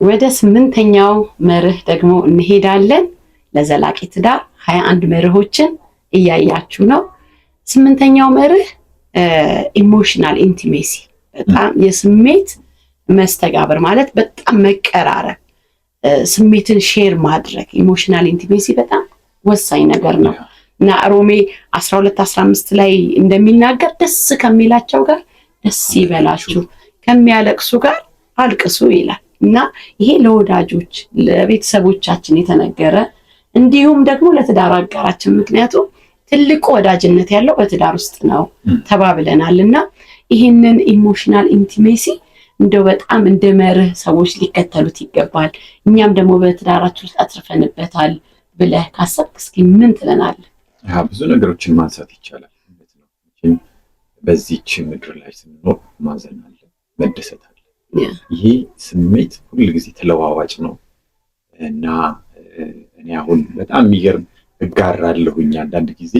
ወደ 8ኛው መርህ ደግሞ እንሄዳለን። ለዘላቂ ትዳር 21 መርሆችን እያያችሁ ነው። 8ኛው መርህ ኢሞሽናል ኢንቲሜሲ፣ በጣም የስሜት መስተጋብር ማለት በጣም መቀራረብ፣ ስሜትን ሼር ማድረግ። ኢሞሽናል ኢንቲሜሲ በጣም ወሳኝ ነገር ነው እና ሮሜ 12:15 ላይ እንደሚናገር ደስ ከሚላቸው ጋር ደስ ይበላችሁ፣ ከሚያለቅሱ ጋር አልቅሱ ይላል እና ይሄ ለወዳጆች ለቤተሰቦቻችን የተነገረ እንዲሁም ደግሞ ለትዳር አጋራችን፣ ምክንያቱም ትልቁ ወዳጅነት ያለው በትዳር ውስጥ ነው ተባብለናል እና ይህንን ኢሞሽናል ኢንቲሜሲ እንደው በጣም እንደ መርህ ሰዎች ሊከተሉት ይገባል። እኛም ደግሞ በትዳራችን ውስጥ አትርፈንበታል ብለህ ካሰብክ እስኪ ምን ትለናለህ? ብዙ ነገሮችን ማንሳት ይቻላል። በዚህች ምድር ላይ ስንኖር ማዘን አለ፣ መደሰት አለ። ይሄ ስሜት ሁል ጊዜ ተለዋዋጭ ነው እና እኔ አሁን በጣም የሚገርም እጋራለሁኝ። አንዳንድ ጊዜ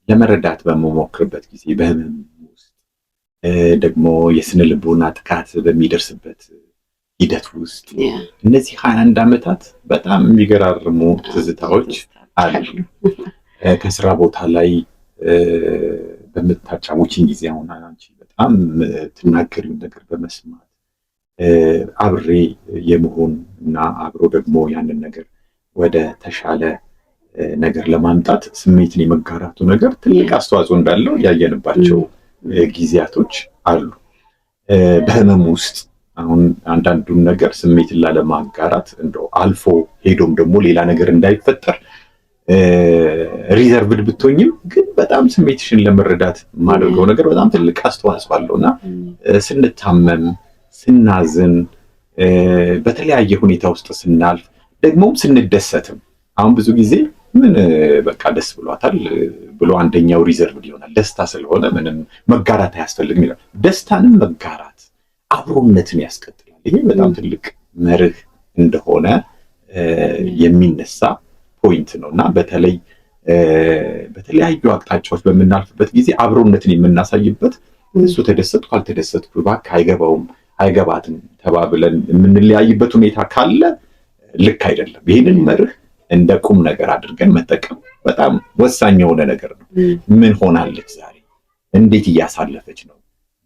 ለመረዳት በመሞክርበት ጊዜ በህመም ውስጥ ደግሞ የስነ ልቦና ጥቃት በሚደርስበት ሂደት ውስጥ እነዚህ 21 ዓመታት በጣም የሚገራርሙ ትዝታዎች አሉ። ከስራ ቦታ ላይ በምታጫውቺኝ ጊዜ አሁን አንቺ በጣም ትናገሪውን ነገር በመስማት አብሬ የመሆን እና አብሮ ደግሞ ያንን ነገር ወደ ተሻለ ነገር ለማምጣት ስሜትን የመጋራቱ ነገር ትልቅ አስተዋጽኦ እንዳለው ያየንባቸው ጊዜያቶች አሉ። በህመም ውስጥ አሁን አንዳንዱን ነገር ስሜትን ላለማጋራት እንደው አልፎ ሄዶም ደግሞ ሌላ ነገር እንዳይፈጠር ሪዘርቭድ ብትሆኝም ግን በጣም ስሜትሽን ለመረዳት የማደርገው ነገር በጣም ትልቅ አስተዋጽኦ አለውና ስንታመም፣ ስናዝን፣ በተለያየ ሁኔታ ውስጥ ስናልፍ ደግሞም ስንደሰትም አሁን ብዙ ጊዜ ምን በቃ ደስ ብሏታል ብሎ አንደኛው ሪዘርቭድ ይሆናል። ደስታ ስለሆነ ምንም መጋራት አያስፈልግም ይላል። ደስታንም መጋራት አብሮነትን ያስቀጥላል። ይሄ በጣም ትልቅ መርህ እንደሆነ የሚነሳ ፖይንት ነውና በተለይ በተለያዩ አቅጣጫዎች በምናልፍበት ጊዜ አብሮነትን የምናሳይበት እሱ ተደሰትኩ አልተደሰትኩ እባክህ አይገባውም አይገባትም ተባብለን የምንለያይበት ሁኔታ ካለ ልክ አይደለም። ይሄንን መርህ እንደ ቁም ነገር አድርገን መጠቀም በጣም ወሳኝ የሆነ ነገር ነው። ምን ሆናለች ዛሬ? እንዴት እያሳለፈች ነው?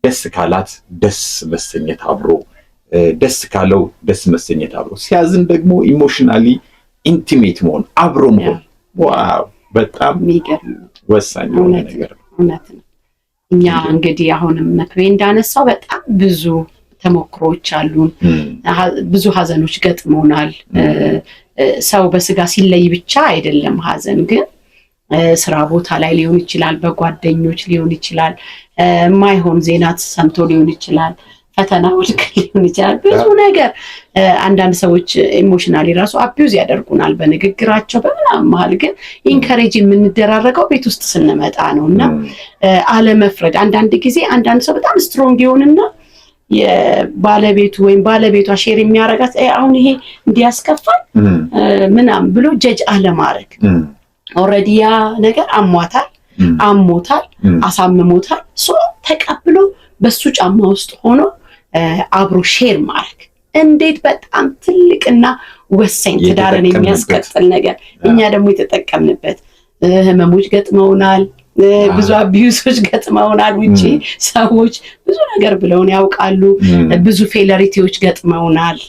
ደስ ካላት ደስ መሰኘት አብሮ፣ ደስ ካለው ደስ መሰኘት አብሮ፣ ሲያዝን ደግሞ ኢሞሽናሊ ኢንቲሜት መሆን አብሮ መሆን። ዋው በጣም የሚገርም ወሳኝ የሆነ ነገር ነው። እውነት ነው። እኛ እንግዲህ አሁንም መክቤ እንዳነሳው በጣም ብዙ ተሞክሮች አሉን። ብዙ ሀዘኖች ገጥመውናል። ሰው በስጋ ሲለይ ብቻ አይደለም ሀዘን፣ ግን ስራ ቦታ ላይ ሊሆን ይችላል፣ በጓደኞች ሊሆን ይችላል፣ የማይሆን ዜና ሰምቶ ሊሆን ይችላል፣ ፈተና ወልቅ ሊሆን ይችላል፣ ብዙ ነገር። አንዳንድ ሰዎች ኢሞሽናሊ ራሱ አቢዩዝ ያደርጉናል በንግግራቸው በምናምን መሀል። ግን ኢንከሬጅ የምንደራረገው ቤት ውስጥ ስንመጣ ነው እና አለመፍረድ። አንዳንድ ጊዜ አንዳንድ ሰው በጣም ስትሮንግ ይሆንና የባለቤቱ ወይም ባለቤቷ ሼር የሚያረጋት አሁን ይሄ እንዲያስከፋል ምናምን ብሎ ጀጅ አለማድረግ። ኦልሬዲ ያ ነገር አሟታል፣ አሞታል፣ አሳምሞታል። ሶ ተቀብሎ በሱ ጫማ ውስጥ ሆኖ አብሮ ሼር ማድረግ እንዴት በጣም ትልቅና ወሳኝ ትዳርን የሚያስቀጥል ነገር። እኛ ደግሞ የተጠቀምንበት ህመሞች ገጥመውናል፣ ብዙ አቢዩሶች ገጥመውናል። ውጪ ሰዎች ብዙ ነገር ብለውን ያውቃሉ። ብዙ ፌለሪቲዎች ገጥመውናል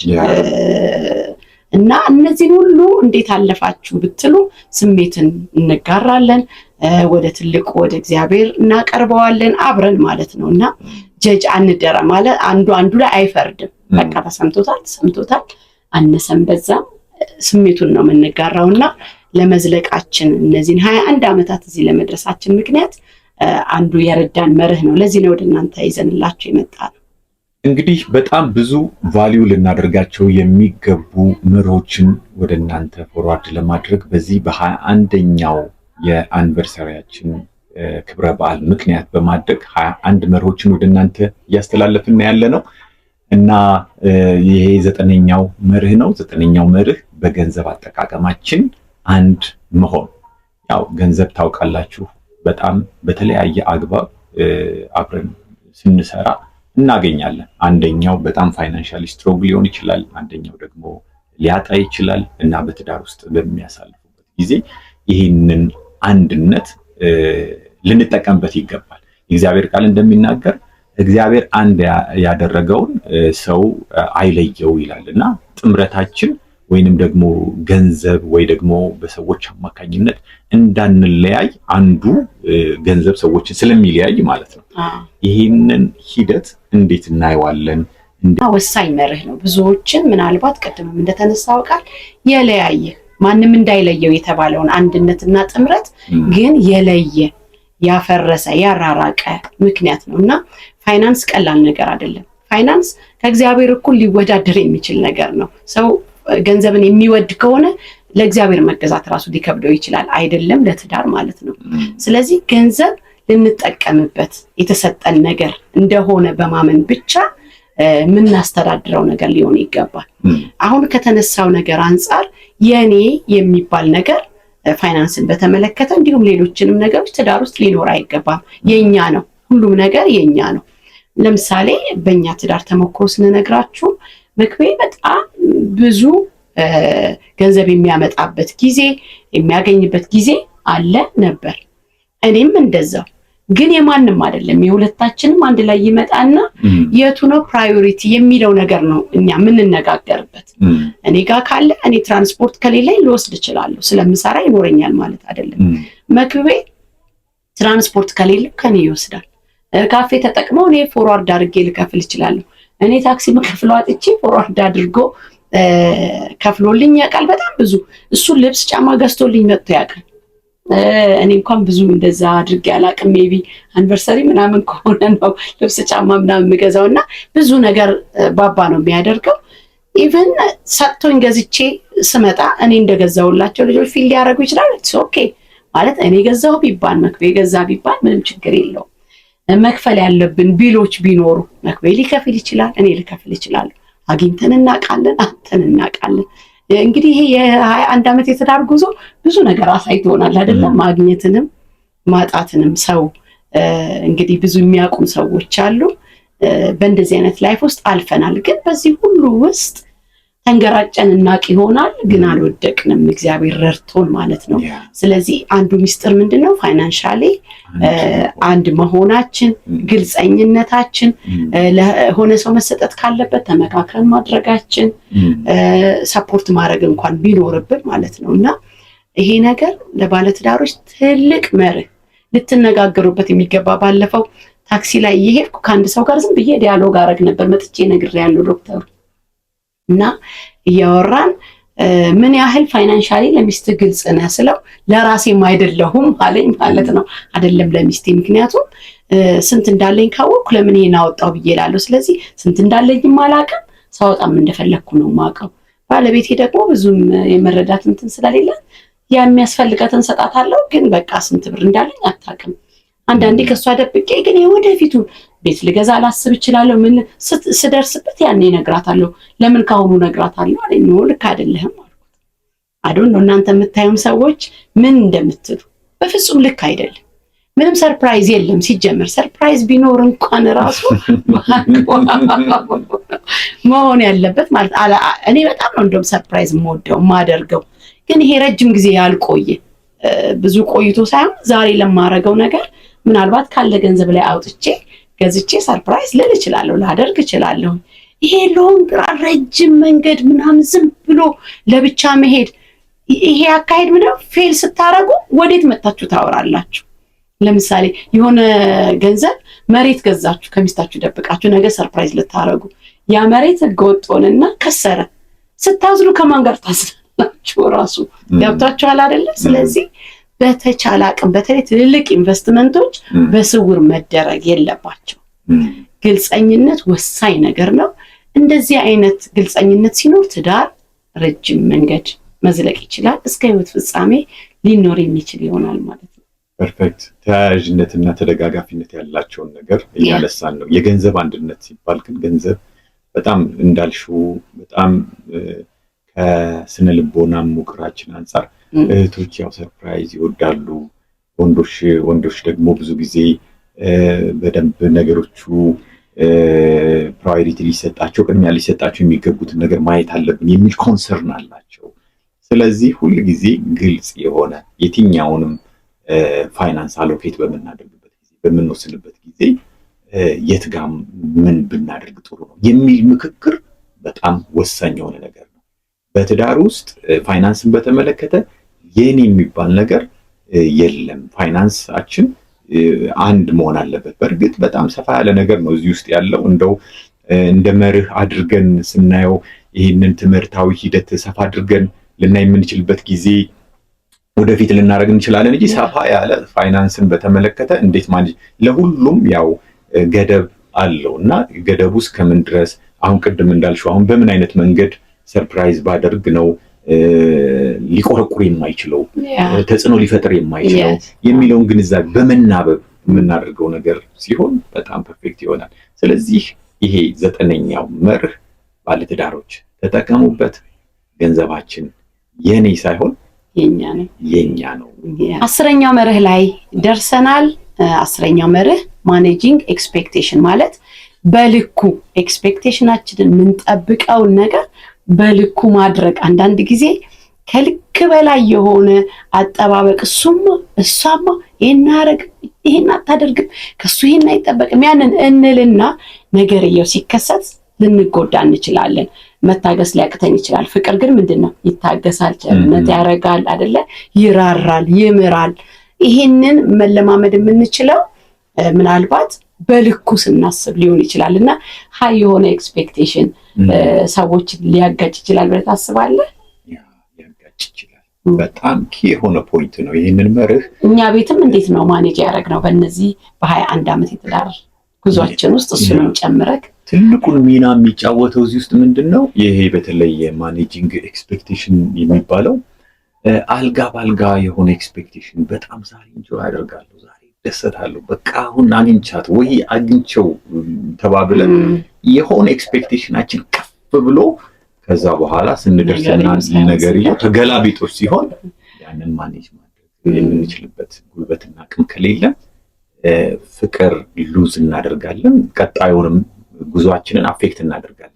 እና እነዚህን ሁሉ እንዴት አለፋችሁ ብትሉ ስሜትን እንጋራለን፣ ወደ ትልቁ ወደ እግዚአብሔር እናቀርበዋለን አብረን ማለት ነው እና ጀጅ አንደራ ማለት አንዱ ላይ አይፈርድም። በቃ ተሰምቶታል አነሰም በዛም ስሜቱን ነው የምንጋራውና ለመዝለቃችን እነዚህን 21 ዓመታት እዚህ ለመድረሳችን ምክንያት አንዱ የረዳን መርህ ነው። ለዚህ ነው ወደ እናንተ ይዘንላችሁ የመጣ ነው። እንግዲህ በጣም ብዙ ቫልዩ ልናደርጋቸው የሚገቡ መርሆችን ወደ እናንተ ፎርዋርድ ለማድረግ በዚህ በ21ኛው የአኒቨርሰሪያችን ክብረ በዓል ምክንያት በማድረግ 21 መርሆችን ወደ እናንተ እያስተላለፍን ያለ ነው እና ይሄ 9ኛው መርህ ነው። 9ኛው መርህ በገንዘብ አጠቃቀማችን አንድ መሆን። ያው ገንዘብ ታውቃላችሁ በጣም በተለያየ አግባብ አብረን ስንሰራ እናገኛለን። አንደኛው በጣም ፋይናንሻሊ ስትሮንግ ሊሆን ይችላል፣ አንደኛው ደግሞ ሊያጣ ይችላል እና በትዳር ውስጥ በሚያሳልፉበት ጊዜ ይህንን አንድነት ልንጠቀምበት ይገባል። የእግዚአብሔር ቃል እንደሚናገር እግዚአብሔር አንድ ያደረገውን ሰው አይለየው ይላልና ጥምረታችን ወይንም ደግሞ ገንዘብ ወይ ደግሞ በሰዎች አማካኝነት እንዳንለያይ አንዱ ገንዘብ ሰዎችን ስለሚለያይ ማለት ነው። ይህንን ሂደት እንዴት እናየዋለን? ወሳኝ መርህ ነው። ብዙዎችን ምናልባት ቅድምም እንደተነሳው ቃል የለያየ ማንም እንዳይለየው የተባለውን አንድነትና ጥምረት ግን የለየ ያፈረሰ ያራራቀ ምክንያት ነውና ፋይናንስ ቀላል ነገር አይደለም። ፋይናንስ ከእግዚአብሔር እኩል ሊወዳደር የሚችል ነገር ነው። ሰው ገንዘብን የሚወድ ከሆነ ለእግዚአብሔር መገዛት ራሱ ሊከብደው ይችላል፣ አይደለም ለትዳር ማለት ነው። ስለዚህ ገንዘብ ልንጠቀምበት የተሰጠን ነገር እንደሆነ በማመን ብቻ የምናስተዳድረው ነገር ሊሆን ይገባል። አሁን ከተነሳው ነገር አንጻር የኔ የሚባል ነገር ፋይናንስን በተመለከተ እንዲሁም ሌሎችንም ነገሮች ትዳር ውስጥ ሊኖር አይገባም። የኛ ነው፣ ሁሉም ነገር የኛ ነው። ለምሳሌ በእኛ ትዳር ተሞክሮ ስንነግራችሁ መክቤ በጣም ብዙ ገንዘብ የሚያመጣበት ጊዜ የሚያገኝበት ጊዜ አለ ነበር። እኔም እንደዛው። ግን የማንም አይደለም፣ የሁለታችንም አንድ ላይ ይመጣና የቱ ነው ፕራዮሪቲ የሚለው ነገር ነው እኛ የምንነጋገርበት። እኔ ጋር ካለ እኔ ትራንስፖርት ከሌለኝ ልወስድ እችላለሁ፣ ስለምሰራ ይኖረኛል ማለት አይደለም። መክቤ ትራንስፖርት ከሌለ ከኔ ይወስዳል። ካፌ ተጠቅመው እኔ ፎርዋርድ አድርጌ ልከፍል እችላለሁ። እኔ ታክሲ መከፍለው አጥቼ ፎርዋርድ አድርጎ ከፍሎልኝ ያውቃል። በጣም ብዙ እሱ ልብስ ጫማ ገዝቶልኝ መጥቶ ያውቃል። እኔ እንኳን ብዙ እንደዛ አድርጌ አላቅም። ሜቢ አንቨርሰሪ ምናምን ከሆነ ነው ልብስ ጫማ ምናምን የምገዛውና ብዙ ነገር ባባ ነው የሚያደርገው። ኢቭን ሰጥቶኝ ገዝቼ ስመጣ እኔ እንደገዛውላቸው ልጆች ፊል ሊያደርጉ ይችላል። ኢትስ ኦኬ ማለት እኔ ገዛው ቢባል መክቤ ገዛ ቢባል ምንም ችግር የለውም። መክፈል ያለብን ቢሎች ቢኖሩ መክቤ ሊከፍል ይችላል፣ እኔ ልከፍል ይችላል። አግኝተን እናውቃለን፣ አጥተን እናውቃለን። እንግዲህ ይሄ የ21 ዓመት የትዳር ጉዞ ብዙ ነገር አሳይቶናል አይደለም? ማግኘትንም ማጣትንም ሰው እንግዲህ ብዙ የሚያውቁን ሰዎች አሉ። በእንደዚህ አይነት ላይፍ ውስጥ አልፈናል። ግን በዚህ ሁሉ ውስጥ ተንገራጨን እናቅ ይሆናል፣ ግን አልወደቅንም። እግዚአብሔር ረድቶን ማለት ነው። ስለዚህ አንዱ ሚስጥር ምንድነው? ፋይናንሻሊ አንድ መሆናችን፣ ግልጸኝነታችን፣ ለሆነ ሰው መሰጠት ካለበት ተመካከልን ማድረጋችን፣ ሰፖርት ማድረግ እንኳን ቢኖርብን ማለት ነው። እና ይሄ ነገር ለባለትዳሮች ትልቅ መርህ ልትነጋገሩበት የሚገባ። ባለፈው ታክሲ ላይ እየሄድኩ ከአንድ ሰው ጋር ዝም ብዬ ዲያሎግ አረግ ነበር። መጥቼ ነግሬያለሁ ዶክተሩ እና እያወራን ምን ያህል ፋይናንሻሊ ለሚስት ግልጽ ነህ ስለው ለራሴም አይደለሁም አለኝ ማለት ነው። አይደለም ለሚስቴ፣ ምክንያቱም ስንት እንዳለኝ ካወቅኩ ለምን ይሄን አወጣው ብዬ እላለሁ። ስለዚህ ስንት እንዳለኝም አላውቅም፣ ሳወጣም እንደፈለግኩ ነው የማውቀው። ባለቤቴ ደግሞ ብዙም የመረዳት እንትን ስለሌለ የሚያስፈልጋትን ሰጣታለሁ፣ ግን በቃ ስንት ብር እንዳለኝ አታውቅም። አንዳንዴ ከሷ ደብቄ ግን የወደፊቱ ቤት ልገዛ ላስብ እችላለሁ። ምን ስደርስበት ያኔ እነግራታለሁ። ለምን ካሁኑ እነግራታለሁ አለኝ። ነው ልክ አይደለህም አልኩት። አዶን ነው እናንተ የምታዩም ሰዎች ምን እንደምትሉ በፍጹም ልክ አይደለም። ምንም ሰርፕራይዝ የለም። ሲጀመር ሰርፕራይዝ ቢኖር እንኳን ራሱ መሆን ያለበት ማለት እኔ በጣም ነው እንደውም ሰርፕራይዝ የምወደው የማደርገው። ግን ይሄ ረጅም ጊዜ ያልቆየ ብዙ ቆይቶ ሳይሆን ዛሬ ለማረገው ነገር ምናልባት ካለ ገንዘብ ላይ አውጥቼ ገዝቼ ሰርፕራይዝ ልል እችላለሁ፣ ላደርግ እችላለሁ። ይሄ ሎንግ ረጅም መንገድ ምናምን ዝም ብሎ ለብቻ መሄድ፣ ይሄ አካሄድ ምንድነው? ፌል ስታረጉ ወዴት መጣችሁ ታወራላችሁ? ለምሳሌ የሆነ ገንዘብ መሬት ገዛችሁ ከሚስታችሁ ደብቃችሁ ነገ ሰርፕራይዝ ልታረጉ፣ ያ መሬት ህገወጥ ሆነና ከሰረ፣ ስታዝሉ ከማን ጋር ታዝናላችሁ? ራሱ ገብታችኋል አይደለ? ስለዚህ በተቻለ አቅም በተለይ ትልልቅ ኢንቨስትመንቶች በስውር መደረግ የለባቸው። ግልጸኝነት ወሳኝ ነገር ነው። እንደዚህ አይነት ግልጸኝነት ሲኖር ትዳር ረጅም መንገድ መዝለቅ ይችላል፣ እስከ ህይወት ፍጻሜ ሊኖር የሚችል ይሆናል ማለት ነው። ፐርፌክት። ተያያዥነትና ተደጋጋፊነት ያላቸውን ነገር እያነሳን ነው። የገንዘብ አንድነት ሲባል ግን ገንዘብ በጣም እንዳልሽው በጣም ከስነ ልቦና ሙከራችን አንጻር እህቶች ያው ሰርፕራይዝ ይወዳሉ። ወንዶች ደግሞ ብዙ ጊዜ በደንብ ነገሮቹ ፕራዮሪቲ ሊሰጣቸው ቅድሚያ ሊሰጣቸው የሚገቡትን ነገር ማየት አለብን የሚል ኮንሰርን አላቸው። ስለዚህ ሁል ጊዜ ግልጽ የሆነ የትኛውንም ፋይናንስ አሎኬት በምናደርግበት ጊዜ በምንወስንበት ጊዜ የት ጋር ምን ብናደርግ ጥሩ ነው የሚል ምክክር በጣም ወሳኝ የሆነ ነገር ነው። በትዳር ውስጥ ፋይናንስን በተመለከተ የኔ የሚባል ነገር የለም። ፋይናንሳችን አንድ መሆን አለበት። በእርግጥ በጣም ሰፋ ያለ ነገር ነው እዚህ ውስጥ ያለው። እንደው እንደ መርህ አድርገን ስናየው ይህንን ትምህርታዊ ሂደት ሰፋ አድርገን ልናይ የምንችልበት ጊዜ ወደፊት ልናደርግ እንችላለን እንጂ ሰፋ ያለ ፋይናንስን በተመለከተ እንዴት ማኔጅ ለሁሉም ያው ገደብ አለው እና ገደቡ ውስጥ ከምን ድረስ አሁን ቅድም እንዳልሽው አሁን በምን አይነት መንገድ ሰርፕራይዝ ባደርግ ነው ሊቆረቁር የማይችለው ተጽዕኖ ሊፈጥር የማይችለው የሚለውን ግንዛቤ በመናበብ የምናደርገው ነገር ሲሆን በጣም ፐርፌክት ይሆናል። ስለዚህ ይሄ 9ኛው መርህ ባለትዳሮች ተጠቀሙበት። ገንዘባችን የኔ ሳይሆን የኛ ነው። 10ኛው መርህ ላይ ደርሰናል። 10ኛው መርህ ማኔጂንግ ኤክስፔክቴሽን ማለት በልኩ ኤክስፔክቴሽናችንን የምንጠብቀውን ነገር በልኩ ማድረግ። አንዳንድ ጊዜ ከልክ በላይ የሆነ አጠባበቅ እሷማ ይሄን አታደርግም ከሱ ይሄን አይጠበቅም ያንን እንልና ነገርየው ሲከሰት ልንጎዳ እንችላለን። መታገስ ሊያቅተን ይችላል። ፍቅር ግን ምንድነው? ይታገሳል፣ ቸርነት ያረጋል አይደለ? ይራራል፣ ይምራል። ይሄንን መለማመድ የምንችለው ምናልባት በልኩ ስናስብ ሊሆን ይችላል እና ሃይ የሆነ ኤክስፔክቴሽን ሰዎች ሊያጋጭ ይችላል ብለህ ታስባለህ? ሊያጋጭ ይችላል። በጣም ኪ የሆነ ፖይንት ነው። ይሄንን መርህ እኛ ቤትም እንዴት ነው ማኔጅ ያደረግነው በእነዚህ በ21 ዓመት የትዳር ጉዟችን ውስጥ እሱንም ጨምረክ ትልቁን ሚና የሚጫወተው እዚህ ውስጥ ምንድነው? ይሄ በተለይ ማኔጂንግ ኤክስፔክቴሽን የሚባለው አልጋ ባልጋ የሆነ ኤክስፔክቴሽን በጣም ዛሬ እንጆይ አደርጋለሁ፣ ዛሬ ደሰታለሁ፣ በቃ አሁን አግኝቻት ወይ አግኝቸው ተባብለን የሆነ ኤክስፔክቴሽናችን ከፍ ብሎ ከዛ በኋላ ስንደርስና ነገርየው ተገላቢጦች ሲሆን ያንን ማኔጅ ማድረግ የምንችልበት ጉልበትና አቅም ከሌለ ፍቅር ሉዝ እናደርጋለን፣ ቀጣዩንም ጉዟችንን አፌክት እናደርጋለን።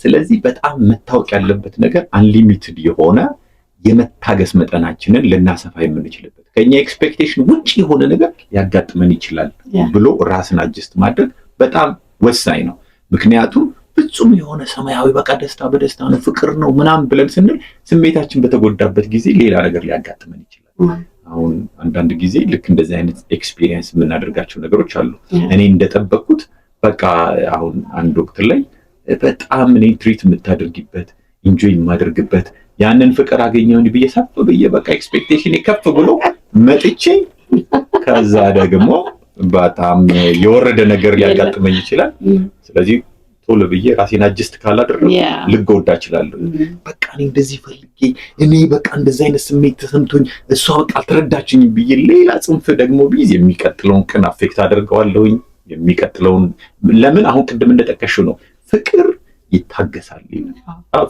ስለዚህ በጣም መታወቅ ያለበት ነገር አንሊሚትድ የሆነ የመታገስ መጠናችንን ልናሰፋ የምንችልበት ከኛ ኤክስፔክቴሽን ውጪ የሆነ ነገር ያጋጥመን ይችላል ብሎ ራስን አጀስት ማድረግ በጣም ወሳኝ ነው። ምክንያቱም ፍጹም የሆነ ሰማያዊ በቃ ደስታ በደስታ ነው ፍቅር ነው ምናምን ብለን ስንል ስሜታችን በተጎዳበት ጊዜ ሌላ ነገር ሊያጋጥመን ይችላል። አሁን አንዳንድ ጊዜ ልክ እንደዚህ አይነት ኤክስፒሪየንስ የምናደርጋቸው ነገሮች አሉ። እኔ እንደጠበቅኩት በቃ አሁን አንድ ወቅት ላይ በጣም እኔ ትሪት የምታደርጊበት ኢንጆይ የማደርግበት ያንን ፍቅር አገኘሁኝ ብዬ ሳብ ብዬ በቃ ኤክስፔክቴሽን ከፍ ብሎ መጥቼ ከዛ ደግሞ በጣም የወረደ ነገር ሊያጋጥመኝ ይችላል። ስለዚህ ቶሎ ብዬ ራሴን አጀስት ካላደረኩ ልጎዳ እችላለሁ። በቃ እኔ እንደዚህ ፈልጌ እኔ በቃ እንደዚህ አይነት ስሜት ተሰምቶኝ እሷ በቃ አልተረዳችኝም ብዬ ሌላ ጽንፍ ደግሞ ቢይዝ የሚቀጥለውን ቀን አፌክት አደርገዋለሁኝ። የሚቀጥለውን ለምን አሁን ቅድም እንደጠቀሽው ነው ፍቅር ይታገሳል።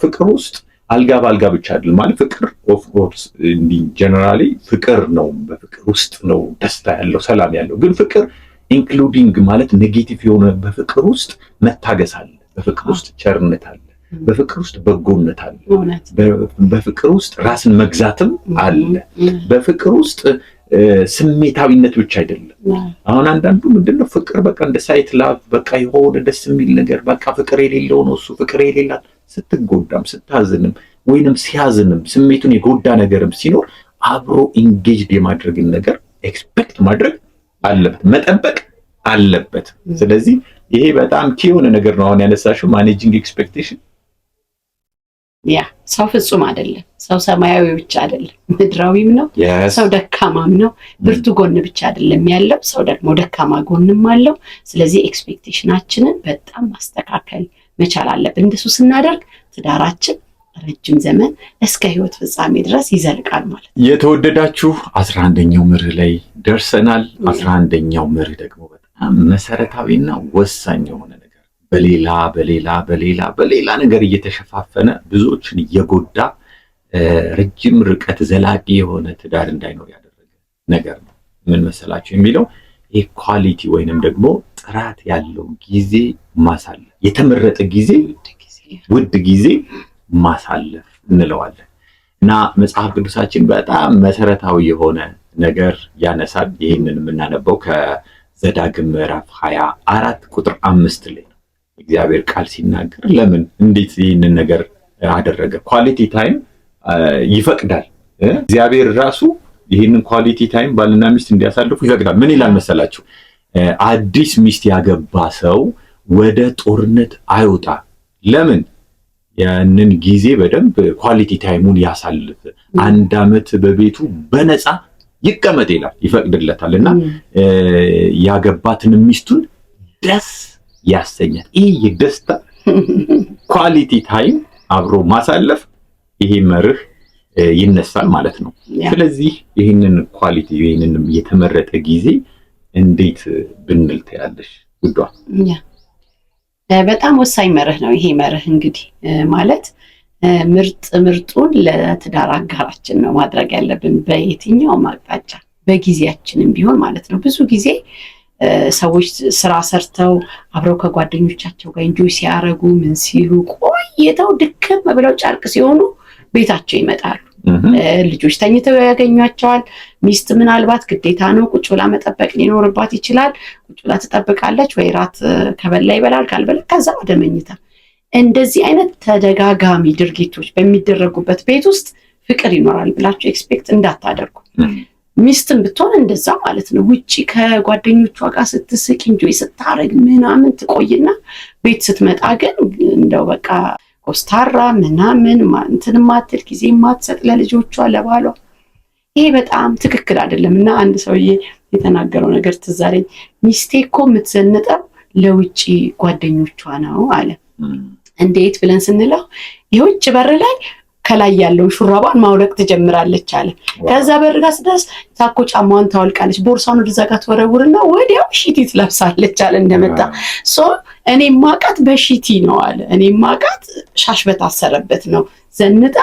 ፍቅር ውስጥ አልጋ ባልጋ ብቻ አይደለም ማለት ፍቅር ኦፍ ኮርስ እንዲ ጀነራሊ ፍቅር ነው። በፍቅር ውስጥ ነው ደስታ ያለው ሰላም ያለው። ግን ፍቅር ኢንክሉዲንግ ማለት ኔጌቲቭ የሆነ በፍቅር ውስጥ መታገስ አለ፣ በፍቅር ውስጥ ቸርነት አለ፣ በፍቅር ውስጥ በጎነት አለ፣ በፍቅር ውስጥ ራስን መግዛትም አለ። በፍቅር ውስጥ ስሜታዊነት ብቻ አይደለም። አሁን አንዳንዱ ምንድነው ፍቅር በቃ እንደ ሳይት ላቭ በቃ የሆነ ደስ የሚል ነገር በቃ ፍቅር የሌለው ነው እሱ ፍቅር የሌላት ስትጎዳም ስታዝንም ወይንም ሲያዝንም ስሜቱን የጎዳ ነገርም ሲኖር አብሮ ኢንጌጅድ የማድረግን ነገር ኤክስፔክት ማድረግ አለበት፣ መጠበቅ አለበት። ስለዚህ ይሄ በጣም ኪ የሆነ ነገር ነው አሁን ያነሳሽው ማኔጂንግ ኤክስፔክቴሽን። ያ ሰው ፍጹም አይደለም፣ ሰው ሰማያዊ ብቻ አይደለም፣ ምድራዊም ነው። ሰው ደካማም ነው፣ ብርቱ ጎን ብቻ አይደለም ያለው፣ ሰው ደግሞ ደካማ ጎንም አለው። ስለዚህ ኤክስፔክቴሽናችንን በጣም ማስተካከል መቻል አለብን። እንደሱ ስናደርግ ትዳራችን ረጅም ዘመን እስከ ህይወት ፍጻሜ ድረስ ይዘልቃል ማለት ነው። የተወደዳችሁ 11ኛው መርህ ላይ ደርሰናል። 11ኛው መርህ ደግሞ በጣም መሰረታዊና ወሳኝ የሆነ ነገር በሌላ ነገር እየተሸፋፈነ ብዙዎችን እየጎዳ ረጅም ርቀት ዘላቂ የሆነ ትዳር እንዳይኖር ያደረገ ነገር ነው። ምን መሰላችሁ የሚለው ይሄ ኳሊቲ ወይንም ደግሞ ጥራት ያለው ጊዜ ማሳለፍ፣ የተመረጠ ጊዜ፣ ውድ ጊዜ ማሳለፍ እንለዋለን። እና መጽሐፍ ቅዱሳችን በጣም መሰረታዊ የሆነ ነገር ያነሳል። ይህንን የምናነበው ከዘዳግም ምዕራፍ 24 ቁጥር 5 ላይ ነው። እግዚአብሔር ቃል ሲናገር ለምን እንዴት ይህንን ነገር አደረገ? ኳሊቲ ታይም ይፈቅዳል። እግዚአብሔር ራሱ ይህንን ኳሊቲ ታይም ባልና ሚስት እንዲያሳልፉ ይፈቅዳል። ምን ይላል መሰላችሁ? አዲስ ሚስት ያገባ ሰው ወደ ጦርነት አይወጣ። ለምን? ያንን ጊዜ በደንብ ኳሊቲ ታይሙን ያሳልፍ፣ 1 ዓመት በቤቱ በነፃ ይቀመጥ ይላል፣ ይፈቅድለታል። እና ያገባትን ሚስቱን ደስ ያሰኛል። ይህ የደስታ ኳሊቲ ታይም አብሮ ማሳለፍ፣ ይሄ መርህ ይነሳል ማለት ነው። ስለዚህ ይህንን ኳሊቲ ይህንን የተመረጠ ጊዜ እንዴት ብንል ትያለሽ ውዷ? በጣም ወሳኝ መርህ ነው ይሄ መርህ። እንግዲህ ማለት ምርጡን ለትዳር አጋራችን ነው ማድረግ ያለብን በየትኛውም አቅጣጫ፣ በጊዜያችንም ቢሆን ማለት ነው። ብዙ ጊዜ ሰዎች ስራ ሰርተው አብረው ከጓደኞቻቸው ጋር ኢንጆይ ሲያረጉ ምን ሲሉ ቆይተው ድክም ብለው ጨርቅ ሲሆኑ ቤታቸው ይመጣሉ። ልጆች ተኝተው ያገኟቸዋል። ሚስት ምናልባት ግዴታ ነው ቁጭ ብላ መጠበቅ ሊኖርባት ይችላል። ቁጭ ብላ ትጠብቃለች። ወይ ራት ከበላ ይበላል፣ ካልበላ ከዛ ወደ መኝታ። እንደዚህ አይነት ተደጋጋሚ ድርጊቶች በሚደረጉበት ቤት ውስጥ ፍቅር ይኖራል ብላችሁ ኤክስፔክት እንዳታደርጉ። ሚስትም ብትሆን እንደዛ ማለት ነው። ውጪ ከጓደኞቿ ጋር ስትስቅ ኢንጆይ ስታረግ ምናምን ትቆይና ቤት ስትመጣ ግን እንደው በቃ ኮስታራ ምናምን እንትን ማትል ጊዜ ማትሰጥ ለልጆቿ ለባሏ፣ ይሄ በጣም ትክክል አይደለም። እና አንድ ሰውዬ የተናገረው ነገር ትዝ አለኝ። ሚስቴ እኮ የምትዘንጠው ለውጪ ጓደኞቿ ነው አለ። እንዴት ብለን ስንለው የውጭ በር ላይ ከላይ ያለውን ሹራባን ማውለቅ ትጀምራለች አለ። ከዛ በር ጋር ስትደርስ ታኮ ጫማዋን ታወልቃለች፣ ቦርሳውን ወደዛ ጋር ትወረውርና ወዲያው ሺቲ ትለብሳለች አለ። እንደመጣ እኔ ማቃት በሺቲ ነው አለ። እኔ ማቃት ሻሽ በታሰረበት ነው ዘንጣ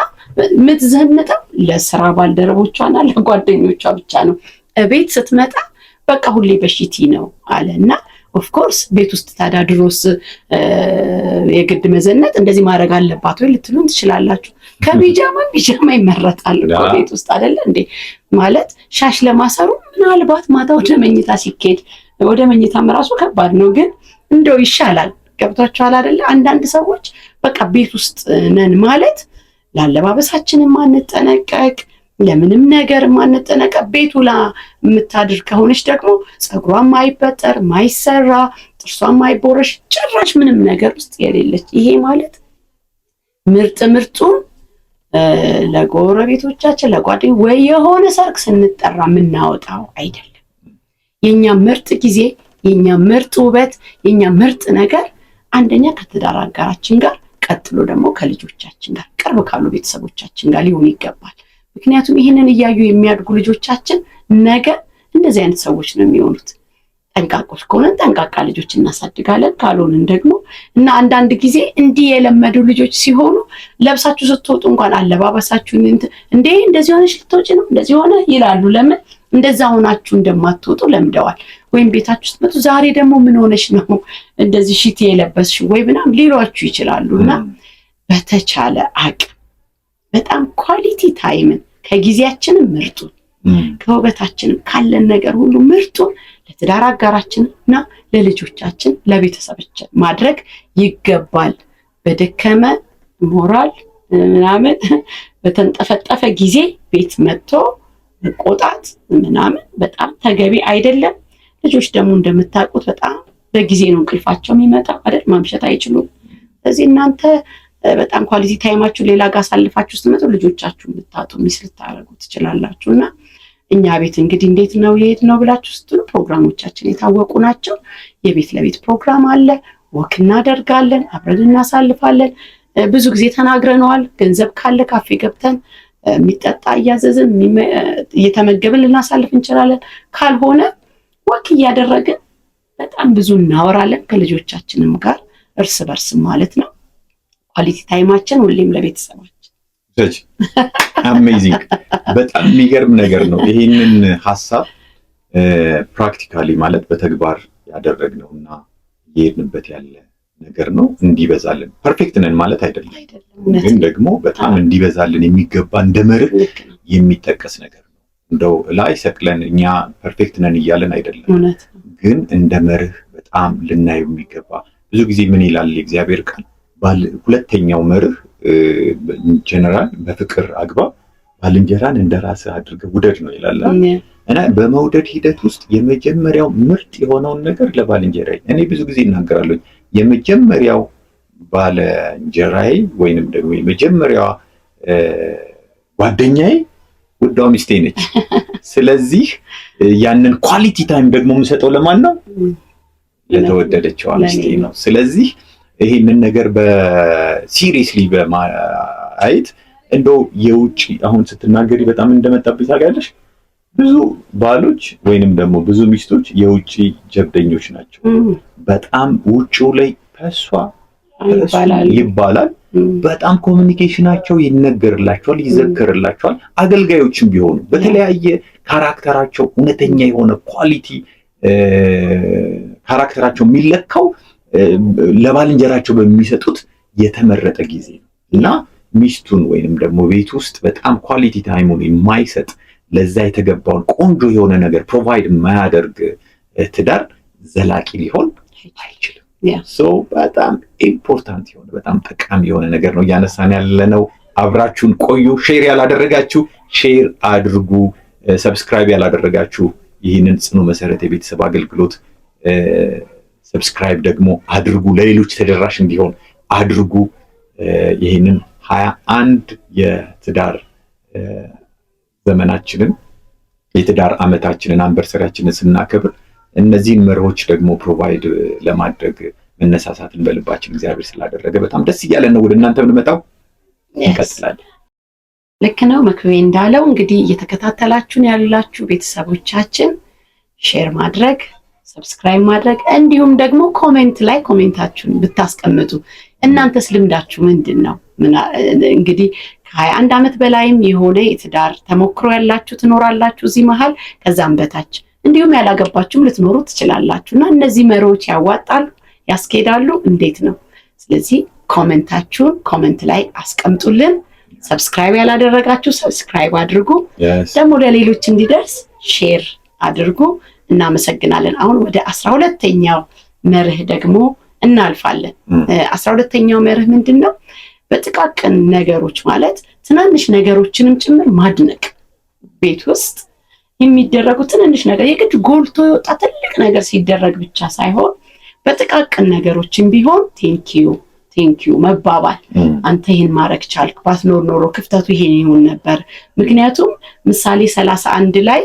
የምትዘንጠው ለስራ ባልደረቦቿና ለጓደኞቿ ብቻ ነው። ቤት ስትመጣ በቃ ሁሌ በሺቲ ነው አለ። እና ኦፍኮርስ ቤት ውስጥ ታዳድሮስ የግድ መዘነጥ እንደዚህ ማድረግ አለባት ወይ ልትሉን ትችላላችሁ። ቢጃማ ይመረጣል እኮ ቤት ውስጥ አይደለ እንዴ? ማለት ሻሽ ለማሰሩ ምናልባት ማታ ወደ መኝታ ሲኬድ፣ ወደ መኝታም ራሱ ከባድ ነው፣ ግን እንደው ይሻላል። ገብቷችኋል አይደለ? አንዳንድ ሰዎች በቃ ቤት ውስጥ ነን ማለት ለአለባበሳችን ማንጠነቀቅ፣ ለምንም ነገር ማንጠነቀቅ፣ ቤቱ ላ የምታድር ከሆነች ደግሞ ፀጉሯን ማይበጠር ማይሰራ፣ ጥርሷን ማይቦረሽ፣ ጭራሽ ምንም ነገር ውስጥ የሌለች፣ ይሄ ማለት ምርጡን ለጎረቤቶቻችን ለጓደኞች ወይ የሆነ ሰርግ ስንጠራ የምናወጣው አይደለም። የኛ ምርጥ ጊዜ፣ የኛ ምርጥ ውበት፣ የኛ ምርጥ ነገር አንደኛ ከትዳር አጋራችን ጋር፣ ቀጥሎ ደግሞ ከልጆቻችን ጋር፣ ቅርብ ካሉ ቤተሰቦቻችን ጋር ሊሆን ይገባል። ምክንያቱም ይህንን እያዩ የሚያድጉ ልጆቻችን ነገ እንደዚህ አይነት ሰዎች ነው የሚሆኑት። ጠንቃቆች ከሆነን ጠንቃቃ ልጆች እናሳድጋለን፣ ካልሆንን ደግሞ እና አንዳንድ ጊዜ እንዲህ የለመዱ ልጆች ሲሆኑ ለብሳችሁ ስትወጡ እንኳን አለባበሳችሁን እንዴ እንደዚህ ሆነሽ ልትወጪ ነው እንደዚህ ሆነ ይላሉ። ለምን እንደዛ ሆናችሁ እንደማትወጡ ለምደዋል። ወይም ቤታችሁ ስትመጡ ዛሬ ደግሞ ምን ሆነሽ ነው እንደዚህ ሽቲ የለበስሽ ወይ ምናምን ሊሏችሁ ይችላሉ። እና በተቻለ አቅም በጣም ኳሊቲ ታይምን ከጊዜያችንም ምርጡን ከውበታችንም ካለን ነገር ሁሉ ምርጡን ለትዳር አጋራችንና ለልጆቻችን ለቤተሰባችን ማድረግ ይገባል። በደከመ ሞራል ምናምን በተንጠፈጠፈ ጊዜ ቤት መጥቶ መቆጣት ምናምን በጣም ተገቢ አይደለም። ልጆች ደግሞ እንደምታውቁት በጣም በጊዜ ነው እንቅልፋቸው የሚመጣው አይደል? ማምሸት አይችሉም። ስለዚህ እናንተ በጣም ኳሊቲ ታይማችሁ ሌላ ጋር አሳልፋችሁ ስትመጡ ልጆቻችሁን ልታጡ ሚስ ልታረጉ ትችላላችሁና እኛ ቤት እንግዲህ እንዴት ነው የት ነው ብላችሁ ስትሉ ፕሮግራሞቻችን የታወቁ ናቸው። የቤት ለቤት ፕሮግራም አለ፣ ወክ እናደርጋለን፣ አብረን እናሳልፋለን። ብዙ ጊዜ ተናግረነዋል። ገንዘብ ካለ ካፌ ገብተን የሚጠጣ እያዘዝን እየተመገብን ልናሳልፍ እንችላለን። ካልሆነ ወክ እያደረግን በጣም ብዙ እናወራለን ከልጆቻችንም ጋር እርስ በርስ ማለት ነው። ኳሊቲ ታይማችን ሁሌም ለቤተሰባችን። አሜዚንግ፣ በጣም የሚገርም ነገር ነው። ይሄንን ሐሳብ ፕራክቲካሊ ማለት በተግባር ያደረግነውና እየሄድንበት ያለ ነገር ነው። እንዲበዛልን ፐርፌክት ነን ማለት አይደለም፣ ግን ደግሞ በጣም እንዲበዛልን የሚገባ እንደ መርህ የሚጠቀስ ነገር ነው። እንደው ላይ ሰቅለን እኛ ፐርፌክት ነን እያለን አይደለም፣ ግን እንደ መርህ በጣም ልናየው የሚገባ ብዙ ጊዜ ምን ይላል የእግዚአብሔር ቃል ሁለተኛው መርህ ጀነራል በፍቅር አግባብ ባልንጀራን እንደራስህ አድርገህ ውደድ ነው ይላል። እና በመውደድ ሂደት ውስጥ የመጀመሪያው ምርጥ የሆነውን ነገር ለባልንጀራዬ እኔ ብዙ ጊዜ እናገራለሁ። የመጀመሪያው ባልንጀራዬ ወይንም ደግሞ የመጀመሪያዋ ጓደኛዬ ውዷ ሚስቴ ነች። ስለዚህ ያንን ኳሊቲ ታይም ደግሞ የምሰጠው ለማን ነው? ለተወደደችው ሚስቴ ነው። ስለዚህ ይሄንን ነገር በሲሪየስሊ በማየት እንደው የውጪ አሁን ስትናገሪ በጣም እንደመጣብኝ ታውቂያለሽ። ብዙ ባሎች ወይንም ደግሞ ብዙ ሚስቶች የውጪ ጀብደኞች ናቸው። በጣም ውጪው ላይ ፐሷ ይባላል። በጣም ኮሚኒኬሽናቸው ይነገርላቸዋል፣ ይዘከርላቸዋል። አገልጋዮችም ቢሆኑ በተለያየ ካራክተራቸው እውነተኛ የሆነ ኳሊቲ ካራክተራቸው የሚለካው ለባልንጀራቸው በሚሰጡት የተመረጠ ጊዜ ነው እና ሚስቱን ወይንም ደግሞ ቤት ውስጥ በጣም ኳሊቲ ታይሙን የማይሰጥ ለዛ የተገባውን ቆንጆ የሆነ ነገር ፕሮቫይድ የማያደርግ ትዳር ዘላቂ ሊሆን አይችልም። ሶ በጣም ኢምፖርታንት የሆነ በጣም ጠቃሚ የሆነ ነገር ነው እያነሳን ያለነው። አብራችሁን ቆዩ። ሼር ያላደረጋችሁ ሼር አድርጉ። ሰብስክራይብ ያላደረጋችሁ ይህንን ጽኑ መሰረት የቤተሰብ አገልግሎት ሰብስክራይብ ደግሞ አድርጉ፣ ለሌሎች ተደራሽ እንዲሆን አድርጉ። ይህንን 21 የትዳር ዘመናችንን የትዳር ዓመታችንን አንቨርሰሪያችንን ስናከብር እነዚህን መርሆች ደግሞ ፕሮቫይድ ለማድረግ መነሳሳትን በልባችን እግዚአብሔር ስላደረገ በጣም ደስ እያለን ነው ወደ እናንተ የምንመጣው። እንቀጥላለን። ልክ ነው መክቤ እንዳለው እንግዲህ እየተከታተላችሁን ያላችሁ ቤተሰቦቻችን ሼር ማድረግ፣ ሰብስክራይብ ማድረግ እንዲሁም ደግሞ ኮሜንት ላይ ኮሜንታችሁን ብታስቀምጡ እናንተስ ልምዳችሁ ምንድን ነው? እንግዲህ ከ21 ዓመት በላይም የሆነ የትዳር ተሞክሮ ያላችሁ ትኖራላችሁ እዚህ መሃል፣ ከዛም በታች እንዲሁም ያላገባችሁም ልትኖሩ ትችላላችሁ እና እነዚህ መሪዎች ያዋጣሉ፣ ያስኬዳሉ? እንዴት ነው? ስለዚህ ኮሜንታችሁን ኮሜንት ላይ አስቀምጡልን። ሰብስክራይብ ያላደረጋችሁ ሰብስክራይብ አድርጉ። ደግሞ ለሌሎች እንዲደርስ ሼር አድርጉ። እናመሰግናለን። አሁን ወደ 12ኛው መርህ ደግሞ እናልፋለን። 12ኛው መርህ ምንድን ነው? በጥቃቅን ነገሮች ማለት ትናንሽ ነገሮችንም ጭምር ማድነቅ። ቤት ውስጥ የሚደረጉ ትንንሽ ነገር የግድ ጎልቶ የወጣ ትልቅ ነገር ሲደረግ ብቻ ሳይሆን በጥቃቅን ነገሮችም ቢሆን ቴንኪዩ መባባል። አንተ ይሄን ማድረግ ቻልክ፣ ባትኖር ኖሮ ክፍተቱ ይሄን ይሆን ነበር። ምክንያቱም ምሳሌ 31 ላይ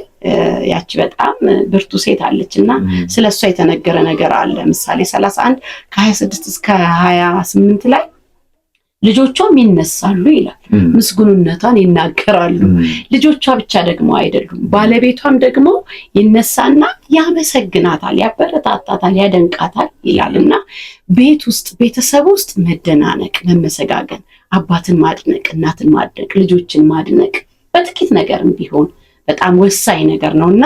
ያቺ በጣም ብርቱ ሴት አለችና ስለሷ የተነገረ ነገር አለ። ምሳሌ 31 ከ26 እስከ 28 ላይ ልጆቿም ይነሳሉ ይላል፣ ምስጉንነቷን ይናገራሉ። ልጆቿ ብቻ ደግሞ አይደሉም፣ ባለቤቷም ደግሞ ይነሳና ያመሰግናታል፣ ያበረታታታል፣ ያደንቃታል ይላልና ቤት ውስጥ ቤተሰብ ውስጥ መደናነቅ፣ መመሰጋገን፣ አባትን ማድነቅ፣ እናትን ማድነቅ፣ ልጆችን ማድነቅ በጥቂት ነገርም ቢሆን በጣም ወሳኝ ነገር ነውና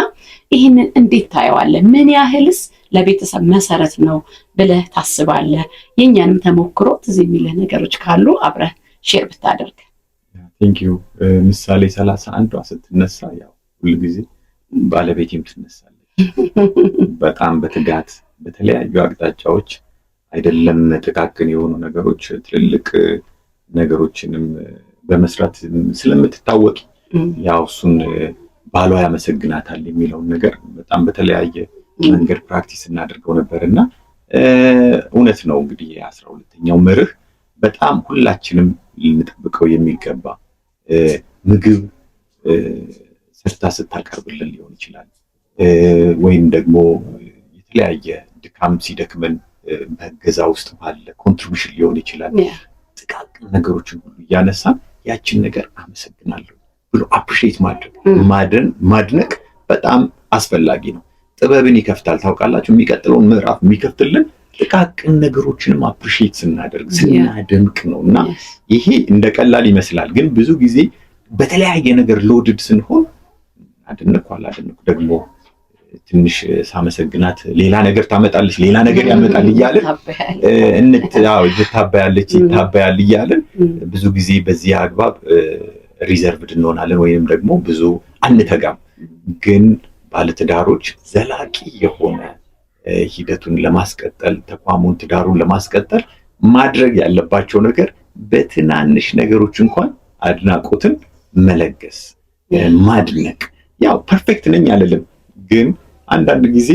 ይህንን እንዴት ታየዋለህ? ምን ያህልስ ለቤተሰብ መሰረት ነው ብለህ ታስባለህ? የኛንም ተሞክሮ ትዝ የሚልህ ነገሮች ካሉ አብረህ ሼር ብታደርግ። ቴንኪዩ። ምሳሌ 31 ስትነሳ ያው ሁልጊዜ ባለቤቴም ትነሳለች። በጣም በትጋት በተለያዩ አቅጣጫዎች አይደለም ጥቃቅን የሆኑ ነገሮች ትልልቅ ነገሮችንም በመስራት ስለምትታወቅ ያው እሱን ባሏ ያመሰግናታል የሚለውን ነገር በጣም በተለያየ መንገድ ፕራክቲስ እናደርገው ነበርና እውነት ነው። እንግዲህ የ12ኛው መርህ በጣም ሁላችንም ልንጠብቀው የሚገባ ምግብ ሰርታ ስታቀርብልን ሊሆን ይችላል፣ ወይም ደግሞ የተለያየ ድካም ሲደክመን በገዛ ውስጥ ባለ ኮንትሪቢዩሽን ሊሆን ይችላል። ጥቃቅን ነገሮችን ሁሉ እያነሳን ያችን ነገር አመሰግናለሁ ብሎ አፕሪሼት ማድነቅ በጣም አስፈላጊ ነው። ጥበብን ይከፍታል። ታውቃላችሁ፣ የሚቀጥለውን ምዕራፍ የሚከፍትልን ጥቃቅን ነገሮችንም አፕሪሼት ስናደርግ ስናደንቅ ነው እና ይሄ እንደ ቀላል ይመስላል፣ ግን ብዙ ጊዜ በተለያየ ነገር ሎድድ ስንሆን አላደነኩ ደግሞ ትንሽ ሳመሰግናት ሌላ ነገር ታመጣለች፣ ሌላ ነገር ያመጣል እያልን ይታበያል እያልን ብዙ ጊዜ በዚህ አግባብ ሪዘርቭድ እንሆናለን ወይም ደግሞ ብዙ አንተጋም። ግን ባለትዳሮች ዘላቂ የሆነ ሂደቱን ለማስቀጠል ተቋሙን ትዳሩን ለማስቀጠል ማድረግ ያለባቸው ነገር በትናንሽ ነገሮች እንኳን አድናቆትን መለገስ፣ ማድነቅ። ያው ፐርፌክት ነኝ አልልም፣ ግን አንዳንድ ጊዜ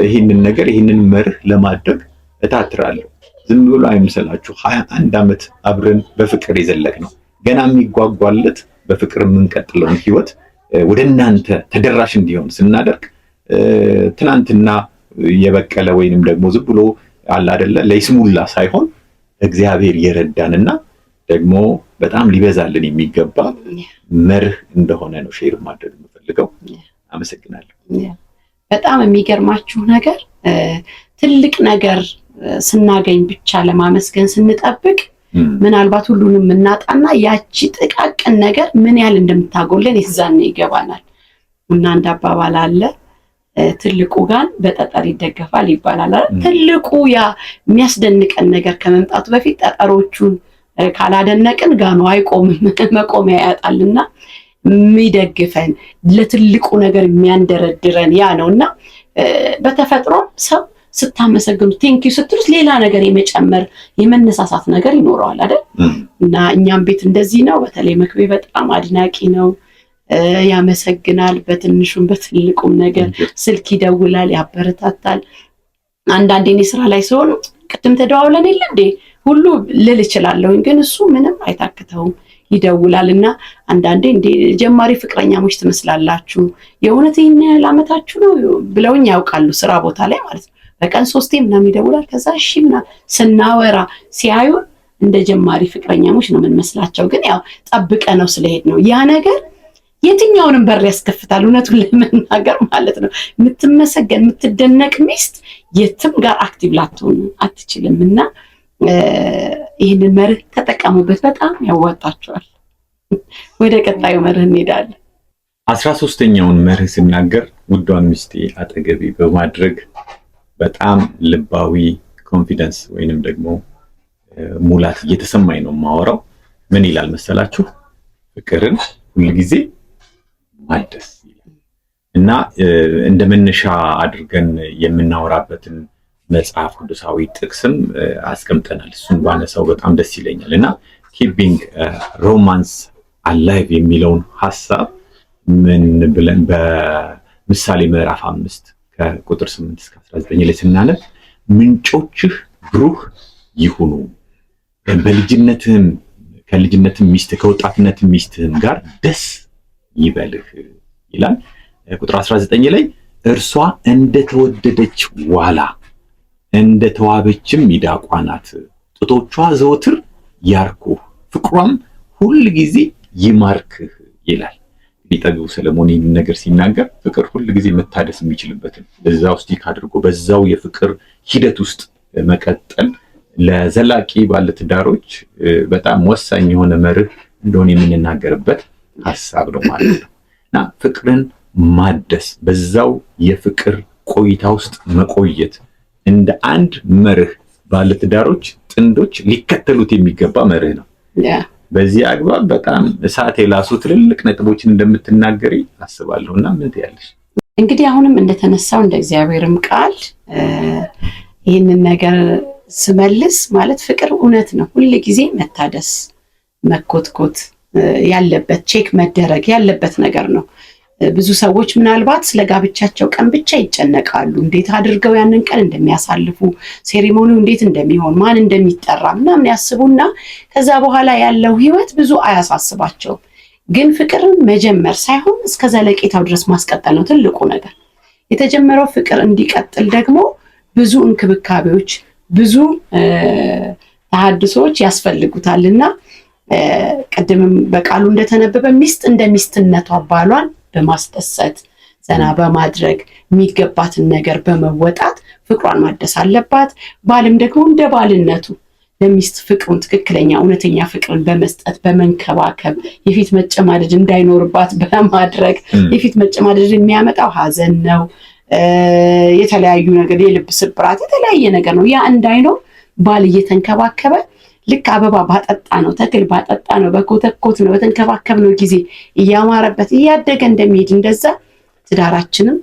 ይህንን መርህ ለማድረግ እታትራለሁ። ዝም ብሎ አይምሰላችሁ 21 ዓመት አብረን በፍቅር የዘለቅነው ገና የሚጓጓለት በፍቅር የምንቀጥለውን ህይወት ወደ እናንተ ተደራሽ እንዲሆን ስናደርግ ትናንትና የበቀለ ወይንም ደግሞ ዝም ብሎ አለ አይደለ ለይስሙላ ሳይሆን እግዚአብሔር የረዳንና ደግሞ በጣም ሊበዛልን የሚገባ መርህ እንደሆነ ነው ሼር ማድረግ የምፈልገው። አመሰግናለሁ። በጣም የሚገርማችሁ ነገር ትልቅ ነገር ስናገኝ ብቻ ለማመስገን ስንጠብቅ ምናልባት ሁሉንም እናጣና ያቺ ጥቃቅን ነገር ምን ያህል እንደምታጎለን የዛኔ ይገባናል። እና አንድ አባባል አለ፣ ትልቁ ጋን በጠጠር ይደገፋል ይባላል። ትልቁ ያ የሚያስደንቀን ነገር ከመምጣቱ በፊት ጠጠሮቹን ካላደነቅን ጋኑ አይቆምም፣ መቆሚያ ያጣልና የሚደግፈን ለትልቁ ነገር የሚያንደረድረን ያ ነውና በተፈጥሮ ሰው ስታመሰግኑ ቴንኪው ስትሉት ሌላ ነገር የመጨመር የመነሳሳት ነገር ይኖረዋል አይደል? እና እኛም ቤት እንደዚህ ነው። በተለይ መክቤ በጣም አድናቂ ነው፣ ያመሰግናል። በትንሹም በትልቁም ነገር ስልክ ይደውላል፣ ያበረታታል። አንዳንዴ እኔ ስራ ላይ ሲሆን ቅድም ተደዋውለን የለ እንዴ ሁሉ ልል እችላለሁ፣ ግን እሱ ምንም አይታክተውም፣ ይደውላል። እና አንዳንዴ እንዴ ጀማሪ ፍቅረኛሞች ትመስላላችሁ የእውነት ይሄን ያህል ዓመታችሁ ነው ብለውኝ ያውቃሉ፣ ስራ ቦታ ላይ ማለት ነው። በቀን 3 ምናምን ይደውላል። ከዛ እሺ ምናምን ስናወራ ሲያዩ እንደ ጀማሪ ፍቅረኛሞች ነው የምንመስላቸው፣ ግን ያው ጠብቀ ነው ስለሄድ ነው። ያ ነገር የትኛውንም በር ያስከፍታል፣ እውነቱን ለመናገር ማለት ነው። የምትመሰገን የምትደነቅ ሚስት የትም ጋር አክቲቭ ላትሆን አትችልም። እና ይህንን መርህ ተጠቀሙበት፣ በጣም ያዋጣቸዋል። ወደ ቀጣዩ መርህ እንሄዳለን። 13ኛውን መርህ ስናገር ውዷን ሚስቴ አጠገቤ በማድረግ በጣም ልባዊ ኮንፊደንስ ወይንም ደግሞ ሙላት እየተሰማኝ ነው የማወራው። ምን ይላል መሰላችሁ? ፍቅርን ሁልጊዜ ማደስ ይላል። እና እንደ መነሻ አድርገን የምናወራበትን መጽሐፍ ቅዱሳዊ ጥቅስም አስቀምጠናል። እሱን ባነሳው በጣም ደስ ይለኛል። እና ኪፒንግ ሮማንስ አላይቭ የሚለውን ሐሳብ ምን ብለን በምሳሌ ምዕራፍ 5 ከቁጥር 8 እስከ 19 ላይ ስናነብ ምንጮችህ ብሩህ ይሁኑ፣ ከልጅነትም ሚስት ከወጣትነትም ሚስትህም ጋር ደስ ይበልህ ይላል። ቁጥር 19 ላይ እርሷ እንደተወደደች ዋላ እንደተዋበችም ሚዳቋ ናት፣ ጡቶቿ ዘወትር ያርኩህ፣ ፍቅሯም ሁል ጊዜ ይማርክህ ይላል። ሊጠግቡ ሰለሞን ይህን ነገር ሲናገር ፍቅር ሁል ጊዜ መታደስ የሚችልበትን እዛው ስቲክ አድርጎ በዛው የፍቅር ሂደት ውስጥ መቀጠል ለዘላቂ ባለትዳሮች በጣም ወሳኝ የሆነ መርህ እንደሆነ የምንናገርበት ሐሳብ ነው ማለት ነው። እና ፍቅርን ማደስ በዛው የፍቅር ቆይታ ውስጥ መቆየት እንደ አንድ መርህ ባለትዳሮች ጥንዶች ሊከተሉት የሚገባ መርህ ነው። በዚህ አግባብ በጣም እሳት የላሱ ትልልቅ ነጥቦችን እንደምትናገሪ አስባለሁና ምን ትያለሽ? እንግዲህ አሁንም እንደተነሳው እንደ እግዚአብሔርም ቃል ይህንን ነገር ስመልስ ማለት ፍቅር እውነት ነው፣ ሁል ጊዜ መታደስ መኮትኮት ያለበት ቼክ መደረግ ያለበት ነገር ነው። ብዙ ሰዎች ምናልባት ስለ ጋብቻቸው ቀን ብቻ ይጨነቃሉ፣ እንዴት አድርገው ያንን ቀን እንደሚያሳልፉ፣ ሴሪሞኒው እንዴት እንደሚሆን፣ ማን እንደሚጠራ ምናምን ያስቡና ከዛ በኋላ ያለው ህይወት ብዙ አያሳስባቸውም። ግን ፍቅርን መጀመር ሳይሆን እስከ ዘለቄታው ድረስ ማስቀጠል ነው ትልቁ ነገር። የተጀመረው ፍቅር እንዲቀጥል ደግሞ ብዙ እንክብካቤዎች፣ ብዙ ተሐድሶች ያስፈልጉታልና ቅድምም በቃሉ እንደተነበበ ሚስት እንደ ሚስትነቷ ባሏን በማስደሰት ዘና በማድረግ የሚገባትን ነገር በመወጣት ፍቅሯን ማደስ አለባት። ባልም ደግሞ እንደ ባልነቱ ለሚስት ፍቅሩን ትክክለኛ እውነተኛ ፍቅርን በመስጠት በመንከባከብ የፊት መጨማደድ እንዳይኖርባት በማድረግ የፊት መጨማደድ የሚያመጣው ሐዘን ነው፣ የተለያዩ ነገር የልብ ስብራት የተለያየ ነገር ነው። ያ እንዳይኖር ባል እየተንከባከበ ልክ አበባ ባጠጣ ነው ተክል ባጠጣ ነው በኮተኮት ነው በተንከባከብ ነው ጊዜ እያማረበት እያደገ እንደሚሄድ እንደዛ ትዳራችንም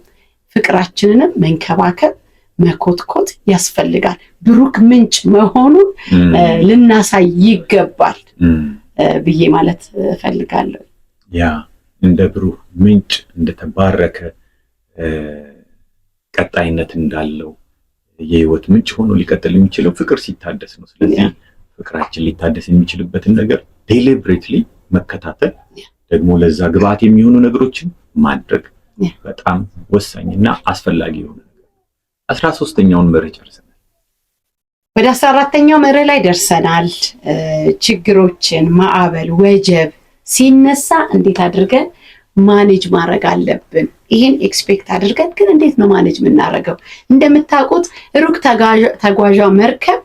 ፍቅራችንንም መንከባከብ መኮትኮት ያስፈልጋል። ብሩክ ምንጭ መሆኑን ልናሳይ ይገባል ብዬ ማለት እፈልጋለሁ። ያ እንደ ብሩክ ምንጭ እንደተባረከ ቀጣይነት እንዳለው የህይወት ምንጭ ሆኖ ሊቀጥል የሚችለው ፍቅር ሲታደስ ነው። ስለዚህ ፍቅራችን ሊታደስ የሚችልበትን ነገር ዴሊብሬትሊ መከታተል ደግሞ ለዛ ግብአት የሚሆኑ ነገሮችን ማድረግ በጣም ወሳኝና አስፈላጊ የሆነ ነገር። 13ኛውን መርህ ጨርሰናል። ወደ 14ኛው መርህ ላይ ደርሰናል። ችግሮችን ማዕበል ወጀብ ሲነሳ እንዴት አድርገን ማኔጅ ማድረግ አለብን። ይሄን ኤክስፔክት አድርገን ግን እንዴት ነው ማኔጅ የምናደርገው? እንደምታውቁት ሩቅ ተጓዣ መርከብ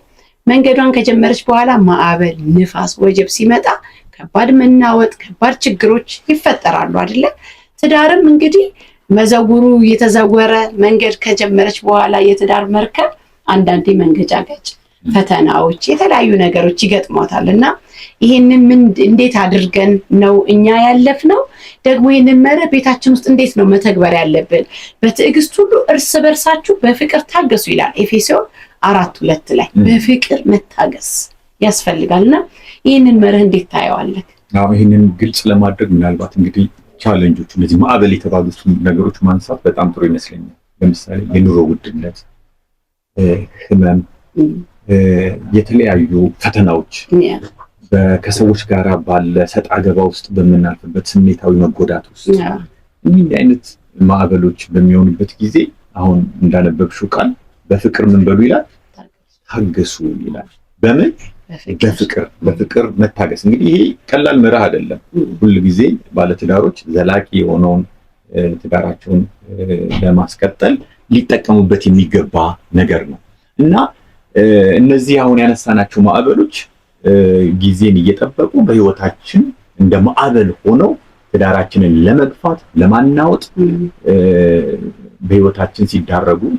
መንገዷን ከጀመረች በኋላ ማዕበል፣ ንፋስ፣ ወጀብ ሲመጣ ከባድ መናወጥ፣ ከባድ ችግሮች ይፈጠራሉ አይደለ? ትዳርም እንግዲህ መዘውሩ የተዘወረ መንገድ ከጀመረች በኋላ የትዳር መርከብ አንዳንዴ መንገጫገጭ፣ ፈተናዎች፣ የተለያዩ ነገሮች ይገጥሟታል እና ይሄንን እንዴት አድርገን ነው እኛ ያለፍነው? ደግሞ ይሄንን መርህ ቤታችን ውስጥ እንዴት ነው መተግበር ያለብን? በትዕግስት ሁሉ እርስ በርሳችሁ በፍቅር ታገሱ ይላል ኤፌሶን 4:2 ላይ በፍቅር መታገስ ያስፈልጋልና ይሄንን መርህ እንዴት ታየዋለህ? አዎ ይሄንን ግልጽ ለማድረግ ምናልባት እንግዲህ ቻሌንጆቹ እነዚህ ማዕበል የተባሉት ነገሮች ማንሳት በጣም ጥሩ ይመስለኛል። ለምሳሌ የኑሮ ውድነት፣ ህመም፣ የተለያዩ ፈተናዎች ከሰዎች ጋር ባለ ሰጣ ገባ ውስጥ በምናልፍበት ስሜታዊ መጎዳት ውስጥ እኒህ አይነት ማዕበሎች በሚሆኑበት ጊዜ አሁን እንዳነበብሽው ቃል በፍቅር ምን በሉ ይላል? ታገሱ ይላል። በምን? በፍቅር መታገስ። እንግዲህ ይሄ ቀላል መርህ አይደለም። ሁል ጊዜ ባለትዳሮች ዘላቂ የሆነውን ትዳራቸውን ለማስቀጠል ሊጠቀሙበት የሚገባ ነገር ነው እና እነዚህ አሁን ያነሳናቸው ማዕበሎች ጊዜን እየጠበቁ በህይወታችን እንደ ማዕበል ሆነው ትዳራችንን ለመግፋት ለማናወጥ በህይወታችን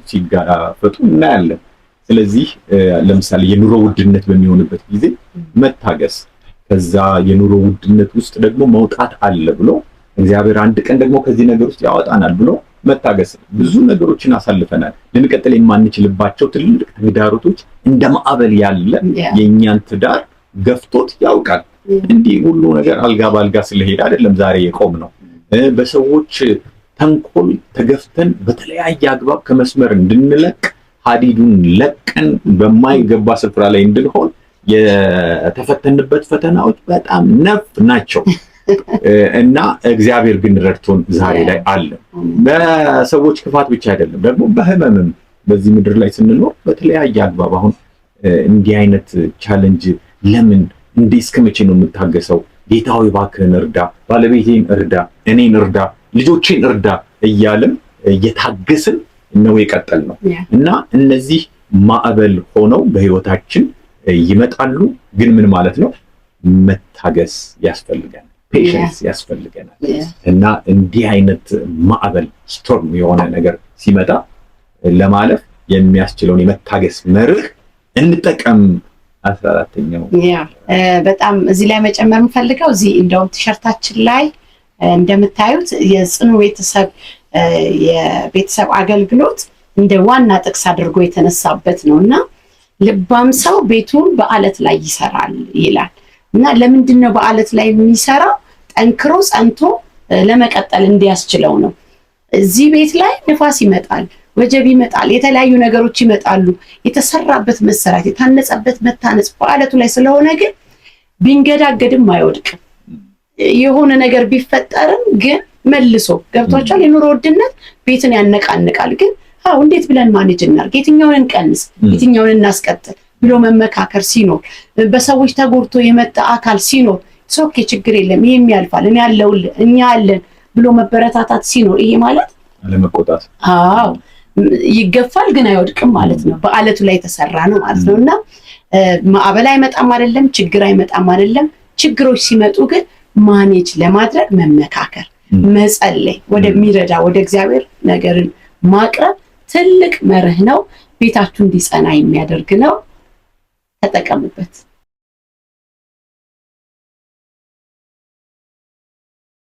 ሲጋፈጡ እናያለን። ስለዚህ ለምሳሌ የኑሮ ውድነት በሚሆንበት ጊዜ መታገስ፣ ከዛ የኑሮ ውድነት ውስጥ ደግሞ መውጣት አለ ብሎ እግዚአብሔር አንድ ቀን ደግሞ ከዚህ ነገር ውስጥ ያወጣናል ብሎ መታገስ። ብዙ ነገሮችን አሳልፈናል። ልንቀጥል የማንችልባቸው ትልልቅ ተግዳሮቶች እንደ ማዕበል ያለ የእኛን ትዳር ገፍቶት ያውቃል። እንዲህ ሁሉ ነገር አልጋ ባልጋ ስለሄደ አይደለም ዛሬ የቆም ነው። በሰዎች ተንኮል ተገፍተን በተለያየ አግባብ ከመስመር እንድንለቅ ሀዲዱን ለቀን በማይገባ ስፍራ ላይ እንድንሆን የተፈተንበት ፈተናዎች በጣም ነፍ ናቸው እና እግዚአብሔር ግን ረድቶን ዛሬ ላይ አለ። በሰዎች ክፋት ብቻ አይደለም፣ ደግሞ በህመምም በዚህ ምድር ላይ ስንኖር በተለያየ አግባብ አሁን እንዲህ አይነት ቻሌንጅ ለምን እንዲህ እስከ መቼ ነው የምታገሰው? ጌታ ሆይ እባክህን እርዳ፣ ባለቤቴን እርዳ፣ እኔን እርዳ፣ ልጆቼን እርዳ እያልን እየታገስን ነው የቀጠል ነው እና እነዚህ ማዕበል ሆነው በህይወታችን ይመጣሉ። ግን ምን ማለት ነው? መታገስ ያስፈልጋል፣ ፔሽንስ ያስፈልገናል እና እንዲህ አይነት ማዕበል ስቶርም የሆነ ነገር ሲመጣ ለማለፍ የሚያስችለውን የመታገስ መርህ እንጠቀም። 14ኛው በጣም እዚህ ላይ መጨመር የምፈልገው እዚህ እንደውም ቲሸርታችን ላይ እንደምታዩት የጽኑ የቤተሰብ አገልግሎት እንደ ዋና ጥቅስ አድርጎ የተነሳበት ነው እና ልባም ሰው ቤቱን በአለት ላይ ይሰራል ይላል እና ለምንድን ነው በአለት ላይ የሚሰራው? ጠንክሮ ጸንቶ ለመቀጠል እንዲያስችለው ነው። እዚህ ቤት ላይ ንፋስ ይመጣል፣ ወጀብ ይመጣል፣ የተለያዩ ነገሮች ይመጣሉ። የተሰራበት መሰራት የታነጸበት መታነጽ በአለቱ ላይ ስለሆነ ግን ቢንገዳገድም አይወድቅም። የሆነ ነገር ቢፈጠርም ግን መልሶ ገብቷቸዋል። የኑሮ ውድነት ቤትን ያነቃንቃል። ግን እንዴት ብለን ማኔጅ እናድርግ፣ የትኛውን እንቀንስ፣ የትኛውን እናስቀጥል ብሎ መመካከር ሲኖር፣ በሰዎች ተጎድቶ የመጣ አካል ሲኖር ሶኬ ችግር የለም ይሄም ያልፋል እኔ ያለሁልህ እኛ አለን ብሎ መበረታታት ሲኖር፣ ይሄ ማለት አለመቆጣት ይገፋል ግን አይወድቅም ማለት ነው። በአለቱ ላይ የተሰራ ነው ማለት ነው እና ማዕበል አይመጣም አይደለም፣ ችግር አይመጣም አይደለም። ችግሮች ሲመጡ ግን ማኔጅ ለማድረግ መመካከር፣ መጸለይ፣ ወደሚረዳ ወደ እግዚአብሔር ነገርን ማቅረብ ትልቅ መርህ ነው። ቤታችሁ እንዲጸና የሚያደርግ ነው። ተጠቀሙበት።